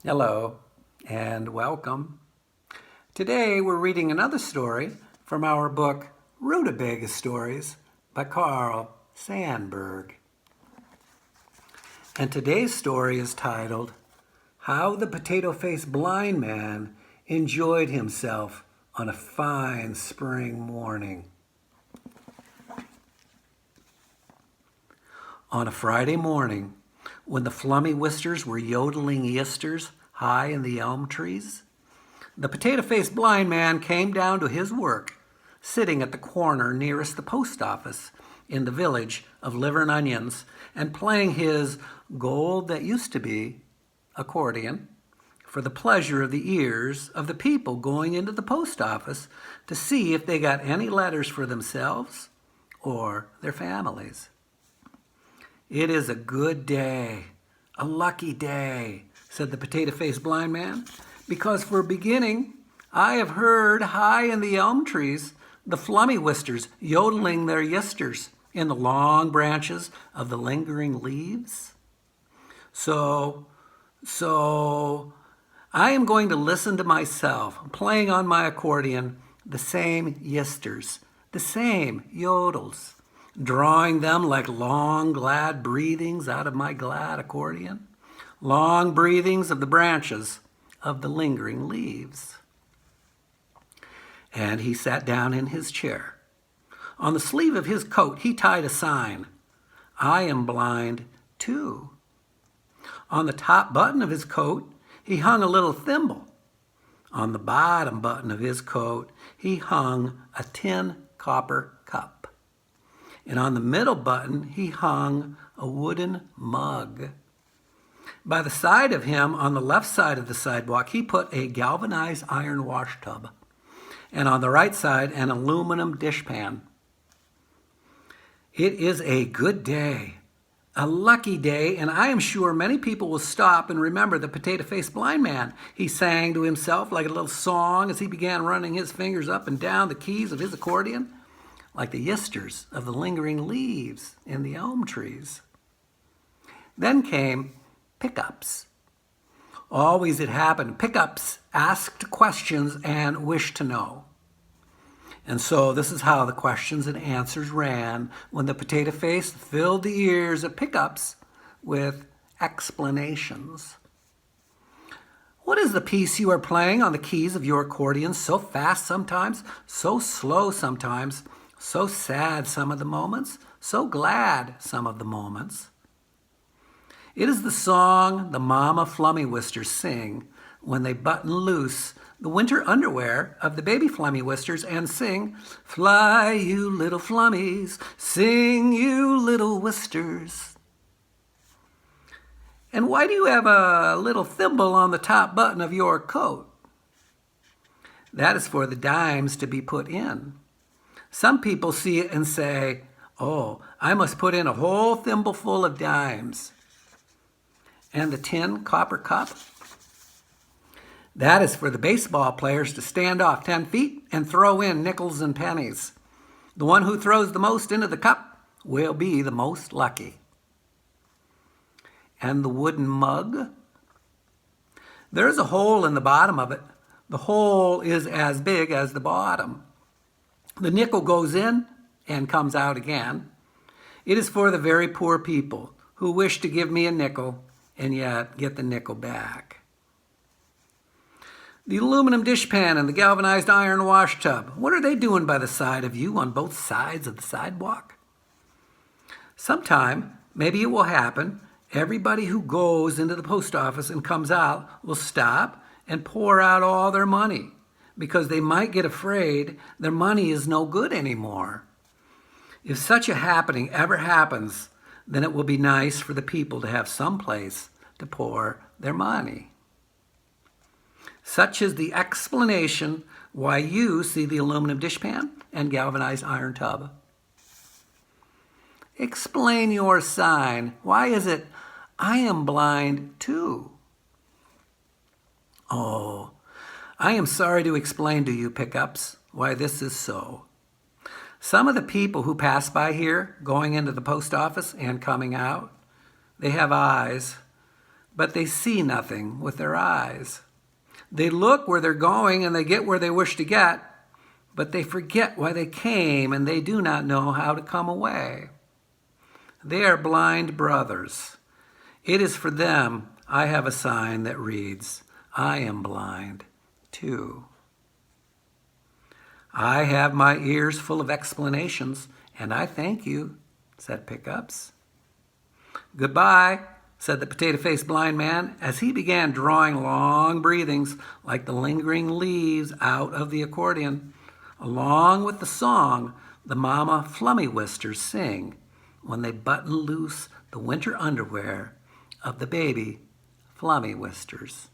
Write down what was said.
Hello and welcome. Today we're reading another story from our book Rootabaga Stories by Carl Sandburg. And today's story is titled How the Potato-Faced Blind Man Enjoyed Himself on a Fine Spring Morning. On a Friday morning, when the flummy whisters were yodeling yisters high in the elm trees, the potato-faced blind man came down to his work, sitting at the corner nearest the post office in the village of Liver and Onions, and playing his gold that used to be accordion for the pleasure of the ears of the people going into the post office to see if they got any letters for themselves or their families. "It is a good day, a lucky day," said the potato-faced blind man, "because for beginning, I have heard high in the elm trees the flummy whisters yodeling their yisters in the long branches of the lingering leaves. So, I am going to listen to myself playing on my accordion the same yisters, the same yodels, drawing them like long, glad breathings out of my glad accordion, long breathings of the branches of the lingering leaves." And he sat down in his chair. On the sleeve of his coat, he tied a sign, "I am blind too." On the top button of his coat, he hung a little thimble. On the bottom button of his coat, he hung a tin copper cup. And on the middle button, he hung a wooden mug. By the side of him, on the left side of the sidewalk, he put a galvanized iron wash tub, and on the right side, an aluminum dishpan. "It is a good day, a lucky day, and I am sure many people will stop and remember the potato-faced blind man," he sang to himself like a little song as he began running his fingers up and down the keys of his accordion, like the yisters of the lingering leaves in the elm trees. Then came pickups. Always it happened. Pickups asked questions and wished to know. And so this is how the questions and answers ran when the potato face filled the ears of pickups with explanations. "What is the piece you are playing on the keys of your accordion, so fast sometimes, so slow sometimes, so sad some of the moments, so glad some of the moments?" "It is the song the mama flummy whisters sing when they button loose the winter underwear of the baby flummy whisters and sing, 'Fly, you little flummies, sing, you little whisters.'" "And why do you have a little thimble on the top button of your coat?" "That is for the dimes to be put in. Some people see it and say, 'Oh, I must put in a whole thimbleful of dimes.'" "And the tin copper cup?" "That is for the baseball players to stand off 10 feet and throw in nickels and pennies. The one who throws the most into the cup will be the most lucky." "And the wooden mug?" "There is a hole in the bottom of it. The hole is as big as the bottom. The nickel goes in and comes out again. It is for the very poor people who wish to give me a nickel and yet get the nickel back." "The aluminum dishpan and the galvanized iron wash tub, what are they doing by the side of you on both sides of the sidewalk?" "Sometime, maybe it will happen, everybody who goes into the post office and comes out will stop and pour out all their money, because they might get afraid their money is no good anymore. If such a happening ever happens, then it will be nice for the people to have some place to pour their money." Such is the explanation why you see the aluminum dishpan and galvanized iron tub. "Explain your sign. Why is it, 'I am blind too'?" "Oh, I am sorry to explain to you, pickups, why this is so. Some of the people who pass by here, going into the post office and coming out, they have eyes. but they see nothing with their eyes. They look where they're going and they get where they wish to get, but they forget why they came and they do not know how to come away. They are blind brothers. It is for them I have a sign that reads, I am blind too. I have my ears full of explanations, and I thank you, said Pickups. Goodbye, said the potato-faced blind man as he began drawing long breathings like the lingering leaves out of the accordion, along with the song the mama flummy-wisters sing when they button loose the winter underwear of the baby flummy-wisters.